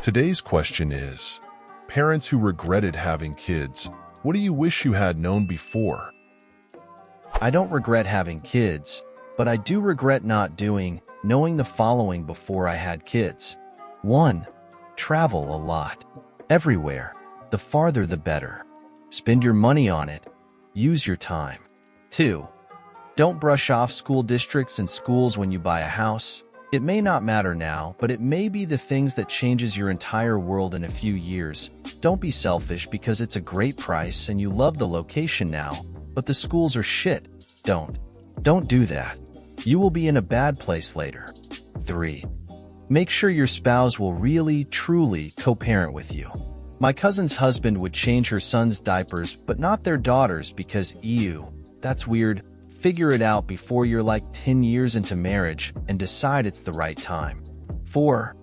Today's question is, parents who regretted having kids, what do you wish you had known before? I don't regret having kids, but I do regret knowing the following before I had kids. 1. Travel a lot. Everywhere. The farther the better. Spend your money on it. Use your time. 2. Don't brush off school districts and schools when you buy a house. It may not matter now, but it may be the things that changes your entire world in a few years. Don't be selfish because it's a great price and you love the location now, but the schools are shit. Don't do that. You will be in a bad place later. 3. Make sure your spouse will really, truly co-parent with you. My cousin's husband would change her son's diapers, but not their daughters because ew, that's weird. Figure it out before you're like 10 years into marriage and decide it's the right time. 4.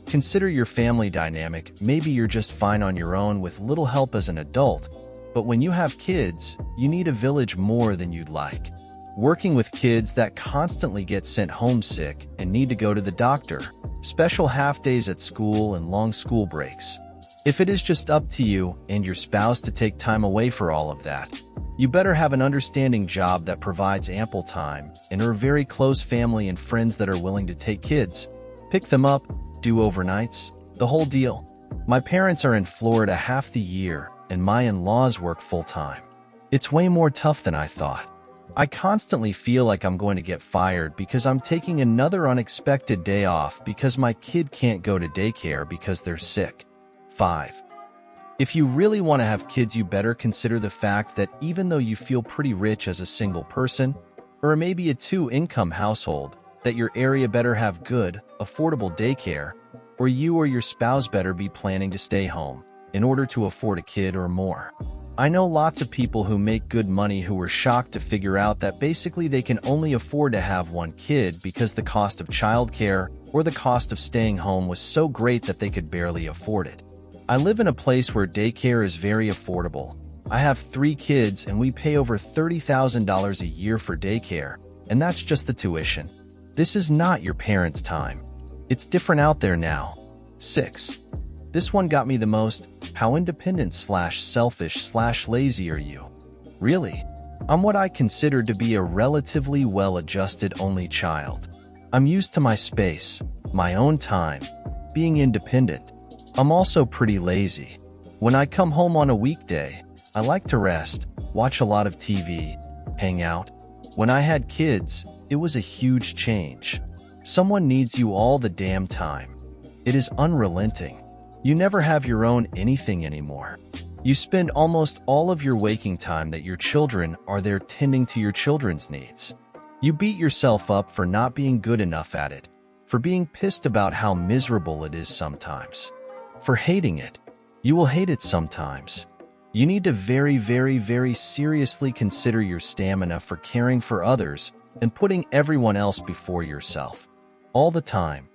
Consider your family dynamic. Maybe you're just fine on your own with little help as an adult, but when you have kids, you need a village more than you'd like. Working with kids that constantly get sent homesick and need to go to the doctor, special half days at school and long school breaks. If it is just up to you and your spouse to take time away for all of that, you better have an understanding job that provides ample time and a very close family and friends that are willing to take kids, pick them up, do overnights, the whole deal. My parents are in Florida half the year and my in-laws work full-time. It's way more tough than I thought. I constantly feel like I'm going to get fired because I'm taking another unexpected day off because my kid can't go to daycare because they're sick. 5. If you really want to have kids, you better consider the fact that even though you feel pretty rich as a single person, or maybe a 2-income household, that your area better have good, affordable daycare, or you or your spouse better be planning to stay home in order to afford a kid or more. I know lots of people who make good money who were shocked to figure out that basically they can only afford to have one kid because the cost of childcare or the cost of staying home was so great that they could barely afford it. I live in a place where daycare is very affordable. I have 3 kids and we pay over $30,000 a year for daycare, and that's just the tuition. This is not your parents' time. It's different out there now. 6. This one got me the most. How independent/selfish/lazy are you? Really? I'm what I consider to be a relatively well-adjusted only child. I'm used to my space, my own time, being independent. I'm also pretty lazy. When I come home on a weekday, I like to rest, watch a lot of TV, hang out. When I had kids, it was a huge change. Someone needs you all the damn time. It is unrelenting. You never have your own anything anymore. You spend almost all of your waking time that your children are there tending to your children's needs. You beat yourself up for not being good enough at it, for being pissed about how miserable it is sometimes. For hating it. You will hate it sometimes. You need to very, very, very seriously consider your stamina for caring for others and putting everyone else before yourself. All the time.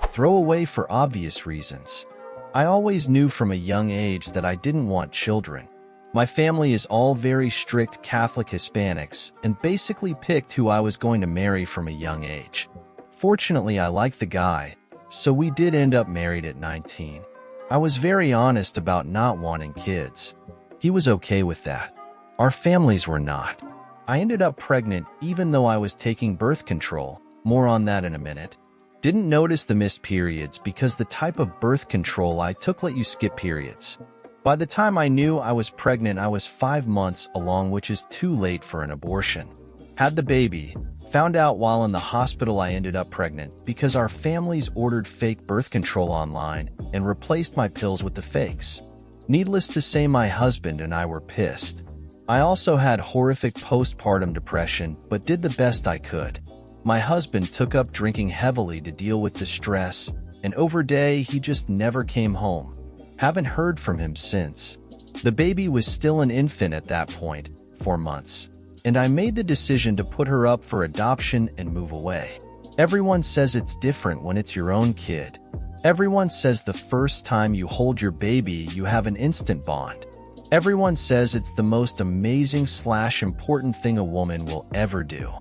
Throw away for obvious reasons. I always knew from a young age that I didn't want children. My family is all very strict Catholic Hispanics and basically picked who I was going to marry from a young age. Fortunately, I liked the guy, so we did end up married at 19. I was very honest about not wanting kids. He was okay with that. Our families were not. I ended up pregnant even though I was taking birth control. More on that in a minute. Didn't notice the missed periods because the type of birth control I took let you skip periods. By the time I knew I was pregnant, I was 5 months along, which is too late for an abortion. Had the baby. Found out while in the hospital I ended up pregnant because our families ordered fake birth control online and replaced my pills with the fakes. Needless to say, my husband and I were pissed. I also had horrific postpartum depression, but did the best I could. My husband took up drinking heavily to deal with the stress, and over day he just never came home. Haven't heard from him since. The baby was still an infant at that point, 4 months. And I made the decision to put her up for adoption and move away. Everyone says it's different when it's your own kid. Everyone says the first time you hold your baby, you have an instant bond. Everyone says it's the most amazing/important thing a woman will ever do.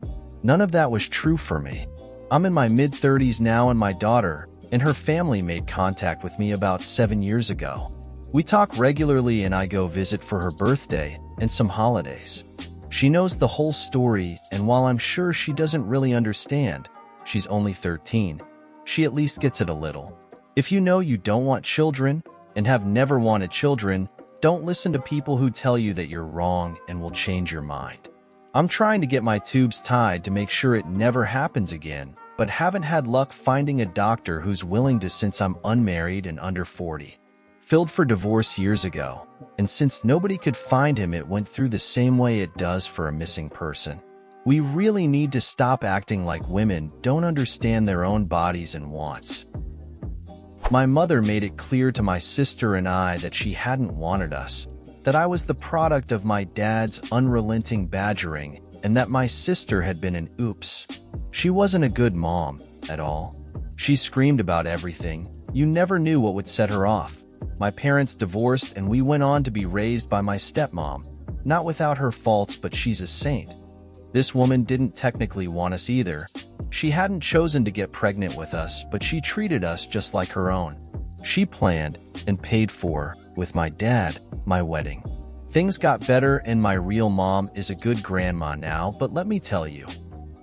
None of that was true for me. I'm in my mid-30s now and my daughter, and her family made contact with me about 7 years ago. We talk regularly and I go visit for her birthday and some holidays. She knows the whole story, and while I'm sure she doesn't really understand, she's only 13, she at least gets it a little. If you know you don't want children and have never wanted children, don't listen to people who tell you that you're wrong and will change your mind. I'm trying to get my tubes tied to make sure it never happens again, but haven't had luck finding a doctor who's willing to since I'm unmarried and under 40. Filled for divorce years ago, and since nobody could find him, it went through the same way it does for a missing person. We really need to stop acting like women don't understand their own bodies and wants. My mother made it clear to my sister and I that she hadn't wanted us, that I was the product of my dad's unrelenting badgering, and that my sister had been an oops. She wasn't a good mom at all. She screamed about everything. You never knew what would set her off. My parents divorced and we went on to be raised by my stepmom. Not without her faults, but she's a saint. This woman didn't technically want us either. She hadn't chosen to get pregnant with us, but she treated us just like her own. She planned and paid for, with my dad, my wedding. Things got better and my real mom is a good grandma now, but let me tell you,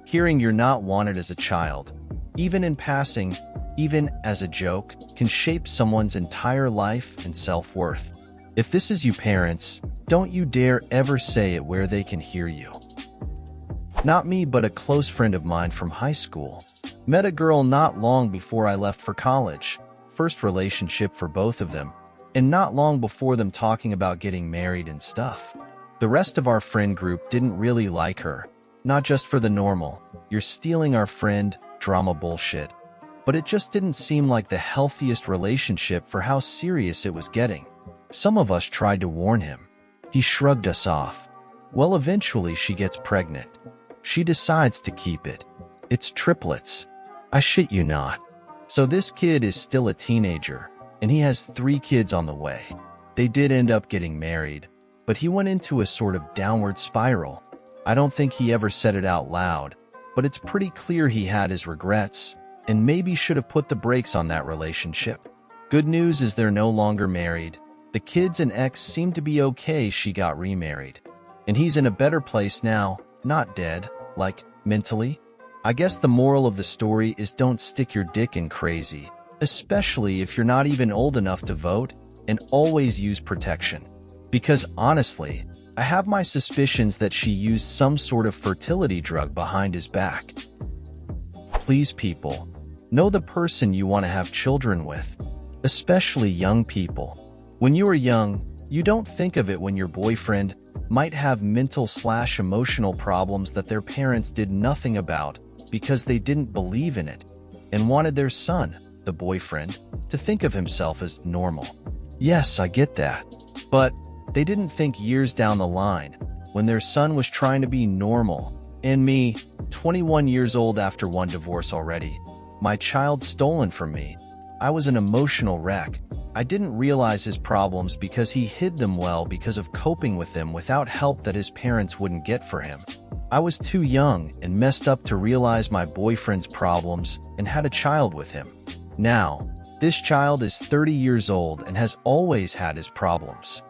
hearing you're not wanted as a child, even in passing, even as a joke, can shape someone's entire life and self-worth. If this is you parents, don't you dare ever say it where they can hear you. Not me, but a close friend of mine from high school. Met a girl not long before I left for college. First relationship for both of them, and not long before them talking about getting married and stuff. The rest of our friend group didn't really like her, not just for the normal, you're stealing our friend, drama bullshit. But it just didn't seem like the healthiest relationship for how serious it was getting. Some of us tried to warn him. He shrugged us off. Well, eventually she gets pregnant. She decides to keep it. It's triplets. I shit you not. So this kid is still a teenager, and he has 3 kids on the way. They did end up getting married, but he went into a sort of downward spiral. I don't think he ever said it out loud, but it's pretty clear he had his regrets, and maybe should have put the brakes on that relationship. Good news is they're no longer married. The kids and ex seem to be okay. She got remarried. And he's in a better place now, not dead, like, mentally. I guess the moral of the story is don't stick your dick in crazy, especially if you're not even old enough to vote, and always use protection. Because honestly, I have my suspicions that she used some sort of fertility drug behind his back. Please, people, know the person you want to have children with, especially young people. When you are young, you don't think of it when your boyfriend might have mental/emotional problems that their parents did nothing about because they didn't believe in it and wanted their son, the boyfriend, to think of himself as normal. Yes, I get that. But they didn't think years down the line, when their son was trying to be normal, and me, 21 years old after one divorce already, my child stolen from me. I was an emotional wreck. I didn't realize his problems because he hid them well because of coping with them without help that his parents wouldn't get for him. I was too young and messed up to realize my boyfriend's problems and had a child with him. Now, this child is 30 years old and has always had his problems.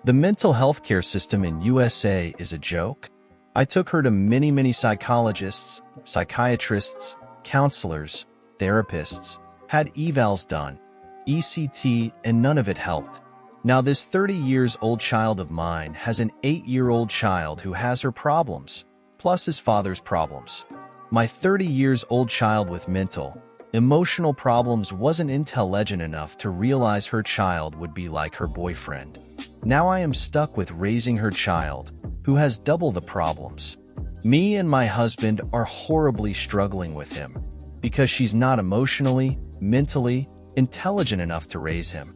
The mental health care system in USA is a joke. I took her to many psychologists, psychiatrists, counselors, therapists, had evals done, ECT, and none of it helped. Now this 30 years old child of mine has an 8-year-old child who has her problems, plus his father's problems. My 30 years old child with mental, emotional problems wasn't intelligent enough to realize her child would be like her boyfriend. Now I am stuck with raising her child, who has double the problems. Me and my husband are horribly struggling with him, because she's not emotionally, mentally, intelligent enough to raise him.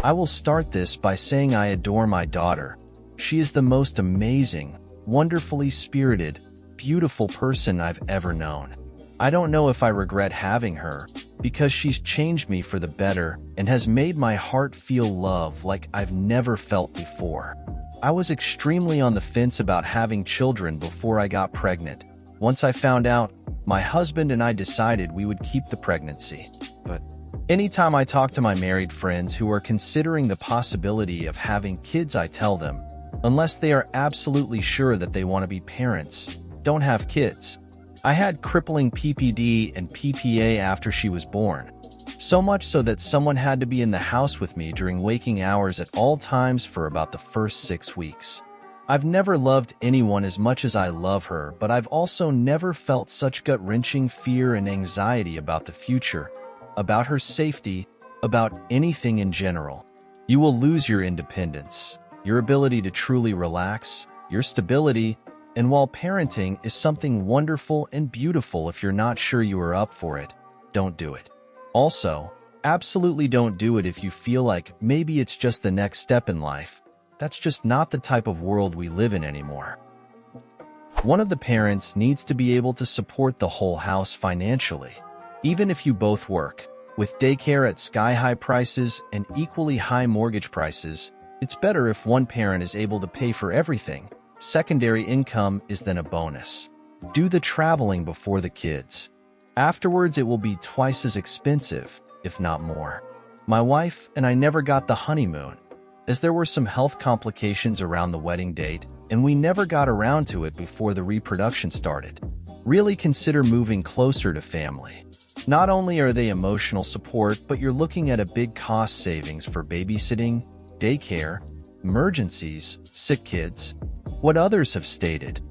I will start this by saying I adore my daughter. She is the most amazing, wonderfully spirited, beautiful person I've ever known. I don't know if I regret having her, because she's changed me for the better and has made my heart feel love like I've never felt before. I was extremely on the fence about having children before I got pregnant. Once I found out, my husband and I decided we would keep the pregnancy. but anytime I talk to my married friends who are considering the possibility of having kids, I tell them, unless they are absolutely sure that they want to be parents, don't have kids. I had crippling PPD and PPA after she was born. So much so that someone had to be in the house with me during waking hours at all times for about the first 6 weeks. I've never loved anyone as much as I love her, but I've also never felt such gut-wrenching fear and anxiety about the future, about her safety, about anything in general. You will lose your independence, your ability to truly relax, your stability, and while parenting is something wonderful and beautiful, if you're not sure you are up for it, don't do it. Also, absolutely don't do it if you feel like maybe it's just the next step in life. That's just not the type of world we live in anymore. One of the parents needs to be able to support the whole house financially. Even if you both work, with daycare at sky-high prices and equally high mortgage prices, it's better if one parent is able to pay for everything. Secondary income is then a bonus. Do the traveling before the kids. Afterwards, it will be twice as expensive, if not more. My wife and I never got the honeymoon, as there were some health complications around the wedding date, and we never got around to it before the reproduction started. Really consider moving closer to family. Not only are they emotional support, but you're looking at a big cost savings for babysitting, daycare, emergencies, sick kids. What others have stated.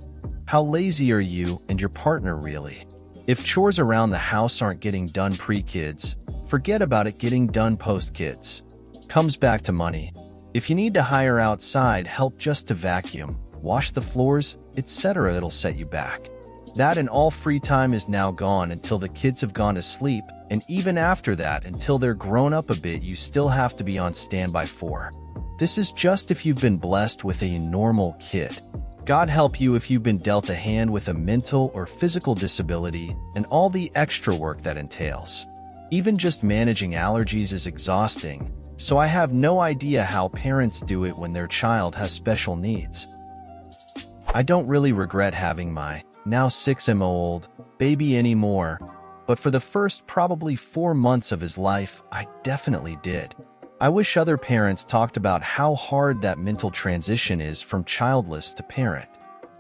How lazy are you and your partner really? If chores around the house aren't getting done pre-kids, forget about it getting done post-kids. Comes back to money. If you need to hire outside help just to vacuum, wash the floors, etc., it'll set you back. That and all free time is now gone until the kids have gone to sleep, and even after that, until they're grown up a bit, you still have to be on standby for. This is just if you've been blessed with a normal kid. God help you if you've been dealt a hand with a mental or physical disability and all the extra work that entails. Even just managing allergies is exhausting, so I have no idea how parents do it when their child has special needs. I don't really regret having my, now 6-month-old, baby anymore, but for the first probably 4 months of his life, I definitely did. I wish other parents talked about how hard that mental transition is from childless to parent.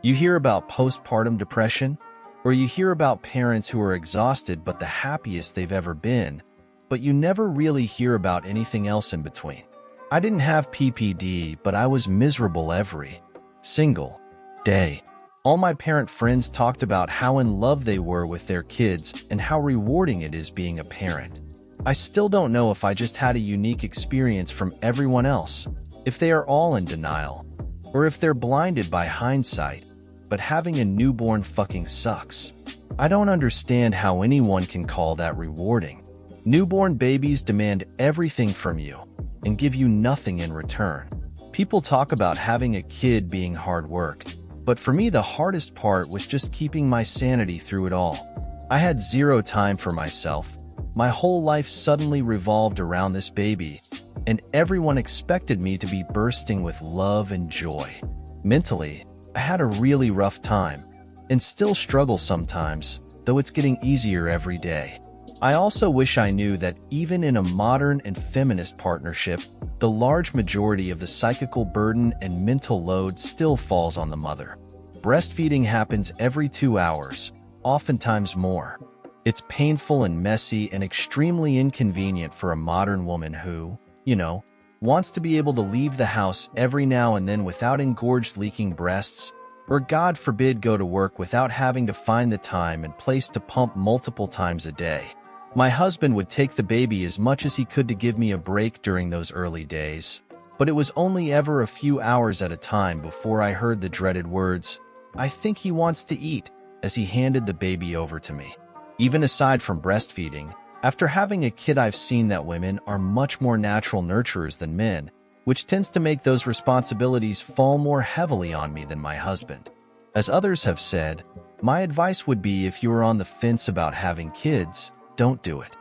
You hear about postpartum depression, or you hear about parents who are exhausted but the happiest they've ever been, but you never really hear about anything else in between. I didn't have PPD, but I was miserable every single day. All my parent friends talked about how in love they were with their kids and how rewarding it is being a parent. I still don't know if I just had a unique experience from everyone else, if they are all in denial, or if they're blinded by hindsight, but having a newborn fucking sucks. I don't understand how anyone can call that rewarding. Newborn babies demand everything from you and give you nothing in return. People talk about having a kid being hard work, but for me the hardest part was just keeping my sanity through it all. I had zero time for myself. My whole life suddenly revolved around this baby, and everyone expected me to be bursting with love and joy. Mentally, I had a really rough time, and still struggle sometimes, though it's getting easier every day. I also wish I knew that even in a modern and feminist partnership, the large majority of the psychical burden and mental load still falls on the mother. Breastfeeding happens every 2 hours, oftentimes more. It's painful and messy and extremely inconvenient for a modern woman who, wants to be able to leave the house every now and then without engorged leaking breasts, or God forbid go to work without having to find the time and place to pump multiple times a day. My husband would take the baby as much as he could to give me a break during those early days, but it was only ever a few hours at a time before I heard the dreaded words, "I think he wants to eat," as he handed the baby over to me. Even aside from breastfeeding, after having a kid, I've seen that women are much more natural nurturers than men, which tends to make those responsibilities fall more heavily on me than my husband. As others have said, my advice would be if you are on the fence about having kids, don't do it.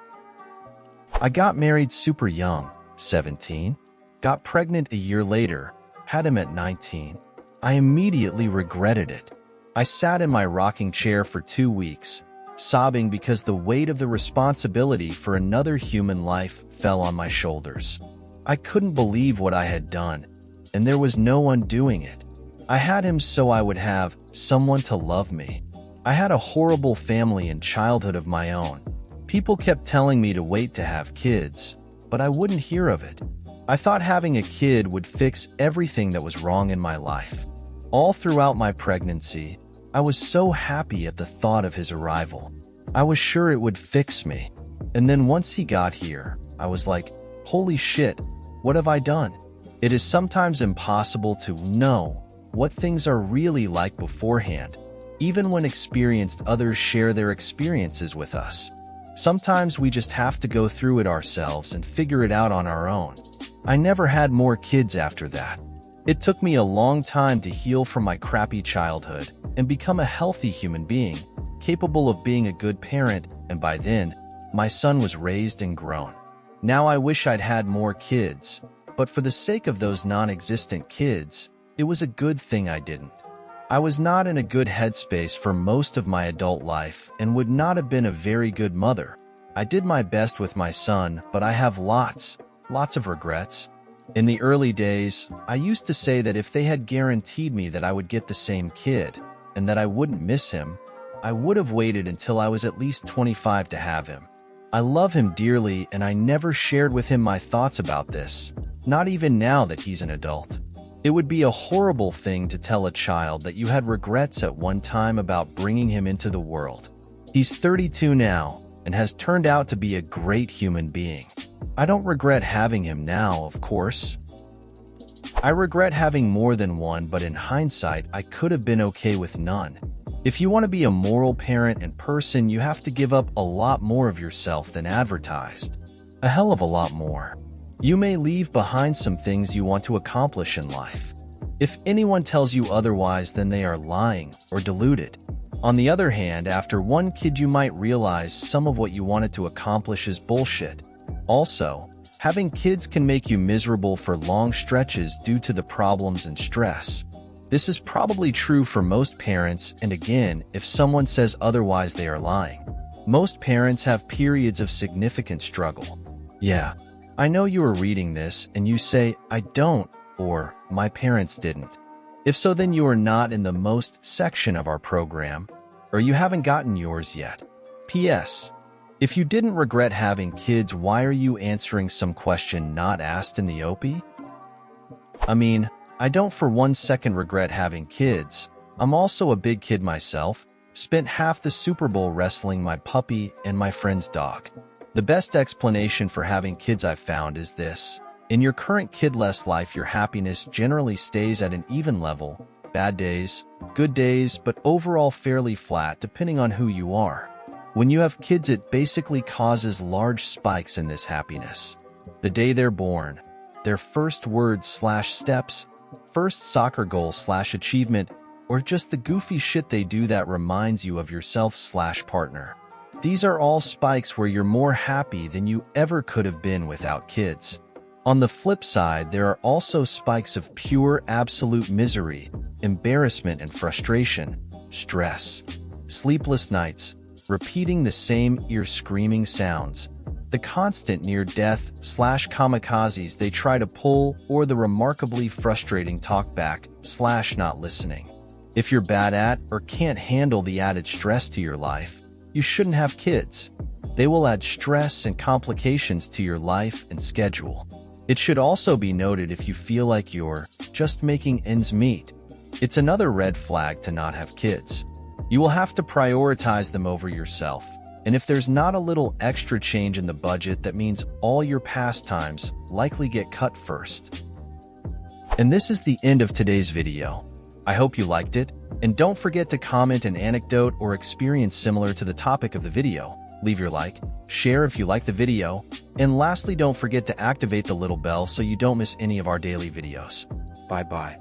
I got married super young, 17, got pregnant a year later, had him at 19. I immediately regretted it. I sat in my rocking chair for 2 weeks, sobbing because the weight of the responsibility for another human life fell on my shoulders. I couldn't believe what I had done, and there was no undoing it. I had him so I would have someone to love me. I had a horrible family and childhood of my own. People kept telling me to wait to have kids, but I wouldn't hear of it. I thought having a kid would fix everything that was wrong in my life. All throughout my pregnancy, I was so happy at the thought of his arrival. I was sure it would fix me. And then once he got here, I was like, holy shit, what have I done? It is sometimes impossible to know what things are really like beforehand, even when experienced others share their experiences with us. Sometimes we just have to go through it ourselves and figure it out on our own. I never had more kids after that. It took me a long time to heal from my crappy childhood and become a healthy human being, capable of being a good parent, and by then, my son was raised and grown. Now I wish I'd had more kids, but for the sake of those non-existent kids, it was a good thing I didn't. I was not in a good headspace for most of my adult life and would not have been a very good mother. I did my best with my son, but I have lots of regrets. In the early days, I used to say that if they had guaranteed me that I would get the same kid and that I wouldn't miss him, I would have waited until I was at least 25 to have him. I love him dearly and I never shared with him my thoughts about this, not even now that he's an adult. It would be a horrible thing to tell a child that you had regrets at one time about bringing him into the world. He's 32 now and has turned out to be a great human being. I don't regret having him now, of course. I regret having more than one, but in hindsight, I could have been okay with none. If you want to be a moral parent and person, you have to give up a lot more of yourself than advertised. A hell of a lot more. You may leave behind some things you want to accomplish in life. If anyone tells you otherwise, then they are lying or deluded. On the other hand, after one kid, you might realize some of what you wanted to accomplish is bullshit. Also, having kids can make you miserable for long stretches due to the problems and stress. This is probably true for most parents, and again, if someone says otherwise, they are lying. Most parents have periods of significant struggle. Yeah. I know you are reading this and you say, I don't, or my parents didn't. If so, then you are not in the most section of our program, or you haven't gotten yours yet. P.S. If you didn't regret having kids, why are you answering some question not asked in the OP? I mean, I don't for 1 second regret having kids. I'm also a big kid myself. Spent half the Super Bowl wrestling my puppy and my friend's dog. The best explanation for having kids I've found is this. In your current kidless life, your happiness generally stays at an even level. Bad days, good days, but overall fairly flat depending on who you are. When you have kids, it basically causes large spikes in this happiness. The day they're born, their first words/steps, first soccer goal/achievement, or just the goofy shit they do that reminds you of yourself/partner. These are all spikes where you're more happy than you ever could have been without kids. On the flip side, there are also spikes of pure absolute misery, embarrassment and frustration, stress, sleepless nights, repeating the same ear-screaming sounds, the constant near-death/kamikazes they try to pull, or the remarkably frustrating talkback/not listening. If you're bad at or can't handle the added stress to your life, you shouldn't have kids. They will add stress and complications to your life and schedule. It should also be noted if you feel like you're just making ends meet. It's another red flag to not have kids. You will have to prioritize them over yourself. And if there's not a little extra change in the budget, that means all your pastimes likely get cut first. And this is the end of today's video. I hope you liked it, and don't forget to comment an anecdote or experience similar to the topic of the video. Leave your like, share if you like the video, and lastly, don't forget to activate the little bell so you don't miss any of our daily videos. Bye-bye.